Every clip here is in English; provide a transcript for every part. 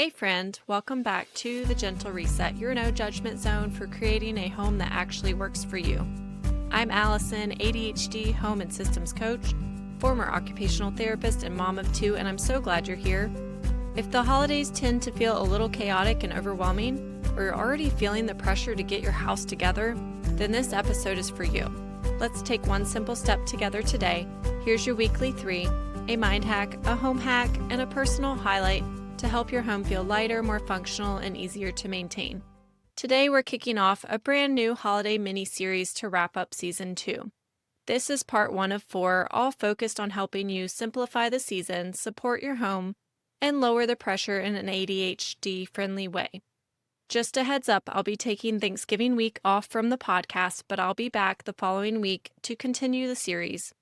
Hey friend, welcome back to The Gentle Reset, your no judgment zone for creating a home that actually works for you. I'm Allison, ADHD home and systems coach, former occupational therapist and mom of two, and I'm so glad you're here. If the holidays tend to feel a little chaotic and overwhelming, or you're already feeling the pressure to get your house together, then this episode is for you. Let's take one simple step together today. Here's your weekly 3, a mind hack, a home hack, and a personal highlight to help your home feel lighter, more functional, and easier to maintain. Today we're kicking off a brand new holiday mini-series to wrap up season 2. This is part 1 of 4, all focused on helping you simplify the season, support your home, and lower the pressure in an ADHD-friendly way. Just a heads up, I'll be taking Thanksgiving week off from the podcast, but I'll be back the following week to continue the series.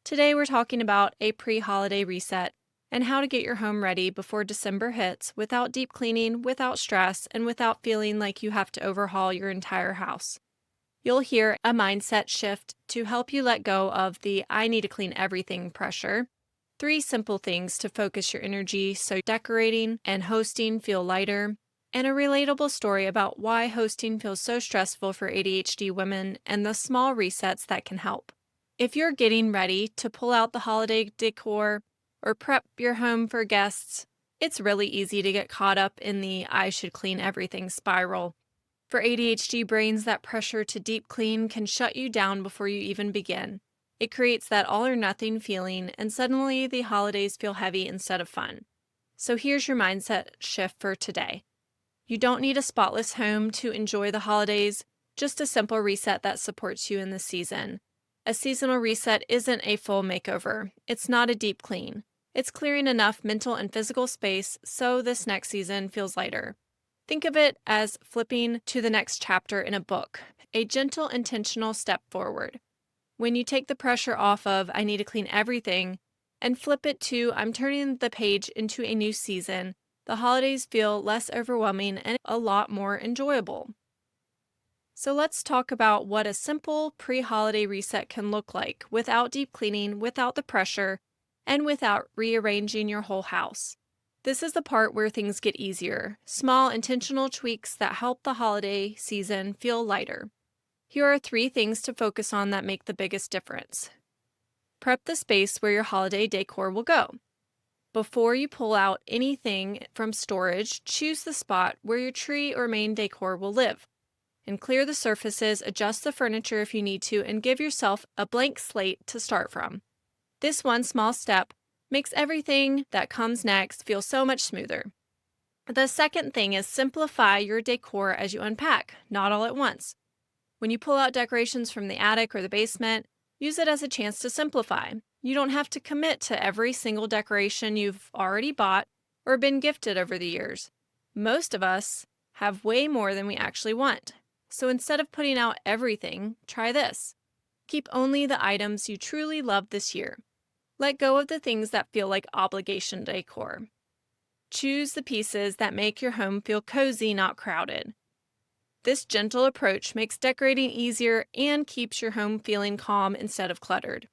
Today we're talking about a pre-holiday reset and how to get your home ready before December hits without deep cleaning, without stress, and without feeling like you have to overhaul your entire house. You'll hear a mindset shift to help you let go of the I need to clean everything pressure. 3 simple things to focus your energy so decorating and hosting feel lighter, and a relatable story about why hosting feels so stressful for ADHD women and the small resets that can help. If you're getting ready to pull out the holiday decor or prep your home for guests, it's really easy to get caught up in the I should clean everything spiral. For ADHD brains, that pressure to deep clean can shut you down before you even begin. It creates that all or nothing feeling, and suddenly the holidays feel heavy instead of fun. So here's your mindset shift for today. You don't need a spotless home to enjoy the holidays, just a simple reset that supports you in the season. A seasonal reset isn't a full makeover. It's not a deep clean. It's clearing enough mental and physical space so this next season feels lighter. Think of it as flipping to the next chapter in a book, a gentle, intentional step forward. When you take the pressure off of I need to clean everything and flip it to I'm turning the page into a new season, the holidays feel less overwhelming and a lot more enjoyable. So let's talk about what a simple pre-holiday reset can look like without deep cleaning, without the pressure, and without rearranging your whole house. This is the part where things get easier, small intentional tweaks that help the holiday season feel lighter. Here are 3 things to focus on that make the biggest difference. Prep the space where your holiday decor will go. Before you pull out anything from storage, choose the spot where your tree or main decor will live. And clear the surfaces, adjust the furniture if you need to, and give yourself a blank slate to start from. This one small step makes everything that comes next feel so much smoother. The second thing is simplify your decor as you unpack, not all at once. When you pull out decorations from the attic or the basement, use it as a chance to simplify. You don't have to commit to every single decoration you've already bought or been gifted over the years. Most of us have way more than we actually want. So instead of putting out everything, try this. Keep only the items you truly love this year. Let go of the things that feel like obligation decor. Choose the pieces that make your home feel cozy, not crowded. This gentle approach makes decorating easier and keeps your home feeling calm instead of cluttered.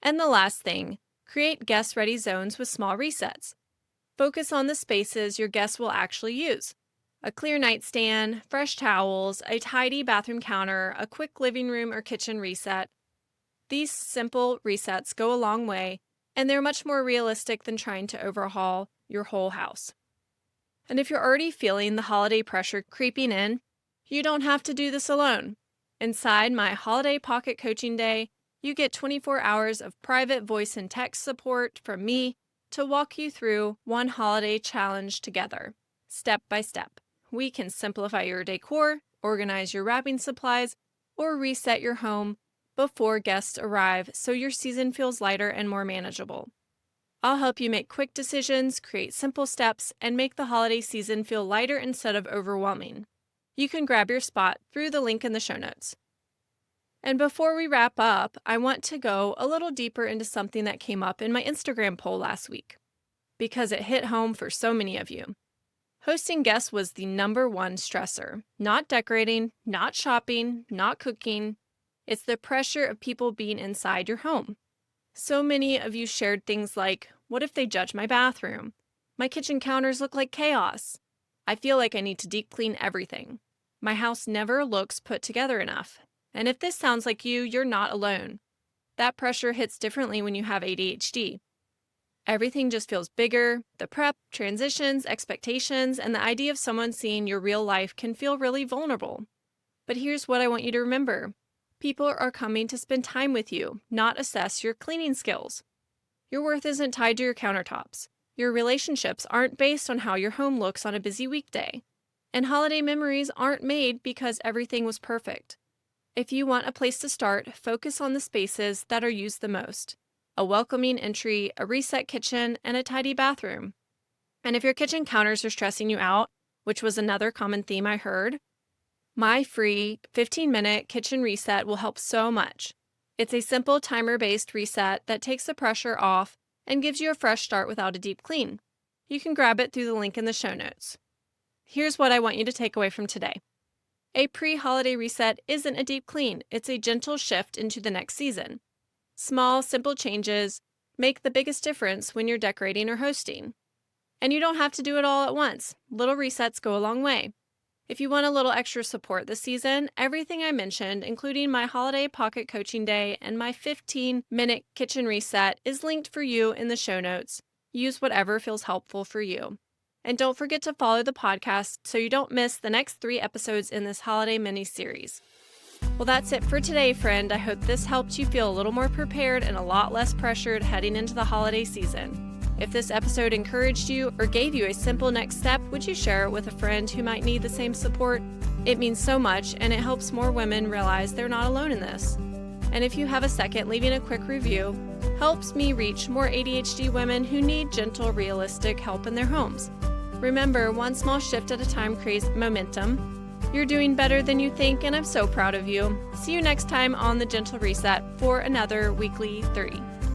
And the last thing, create guest-ready zones with small resets. Focus on the spaces your guests will actually use. A clear nightstand, fresh towels, a tidy bathroom counter, a quick living room or kitchen reset. These simple resets go a long way, and they're much more realistic than trying to overhaul your whole house. And if you're already feeling the holiday pressure creeping in, you don't have to do this alone. Inside my Holiday Pocket Coaching Day, you get 24 hours of private voice and text support from me to walk you through one holiday challenge together, step by step. We can simplify your decor, organize your wrapping supplies, or reset your home before guests arrive so your season feels lighter and more manageable. I'll help you make quick decisions, create simple steps, and make the holiday season feel lighter instead of overwhelming. You can grab your spot through the link in the show notes. And before we wrap up, I want to go a little deeper into something that came up in my Instagram poll last week, because it hit home for so many of you. Hosting guests was the number 1 stressor. Not decorating, not shopping, not cooking. It's the pressure of people being inside your home. So many of you shared things like, what if they judge my bathroom? My kitchen counters look like chaos. I feel like I need to deep clean everything. My house never looks put together enough. And if this sounds like you, you're not alone. That pressure hits differently when you have ADHD. Everything just feels bigger. The prep, transitions, expectations, and the idea of someone seeing your real life can feel really vulnerable. But here's what I want you to remember. People are coming to spend time with you, not assess your cleaning skills. Your worth isn't tied to your countertops. Your relationships aren't based on how your home looks on a busy weekday. And holiday memories aren't made because everything was perfect. If you want a place to start, focus on the spaces that are used the most. A welcoming entry, a reset kitchen, and a tidy bathroom. And if your kitchen counters are stressing you out, which was another common theme I heard, my free 15-minute kitchen reset will help so much. It's a simple timer-based reset that takes the pressure off and gives you a fresh start without a deep clean. You can grab it through the link in the show notes. Here's what I want you to take away from today. A pre-holiday reset isn't a deep clean, it's a gentle shift into the next season. Small, simple changes make the biggest difference when you're decorating or hosting. And you don't have to do it all at once. Little resets go a long way. If you want a little extra support this season, everything I mentioned, including my holiday pocket coaching day and my 15-minute kitchen reset, is linked for you in the show notes. Use whatever feels helpful for you. And don't forget to follow the podcast so you don't miss the next 3 episodes in this holiday mini-series. Well, that's it for today, friend. I hope this helped you feel a little more prepared and a lot less pressured heading into the holiday season. If this episode encouraged you or gave you a simple next step, would you share it with a friend who might need the same support? It means so much, and it helps more women realize they're not alone in this. And if you have a second, leaving a quick review helps me reach more ADHD women who need gentle, realistic help in their homes. Remember, one small shift at a time creates momentum. You're doing better than you think, and I'm so proud of you. See you next time on the Gentle Reset for another weekly 3.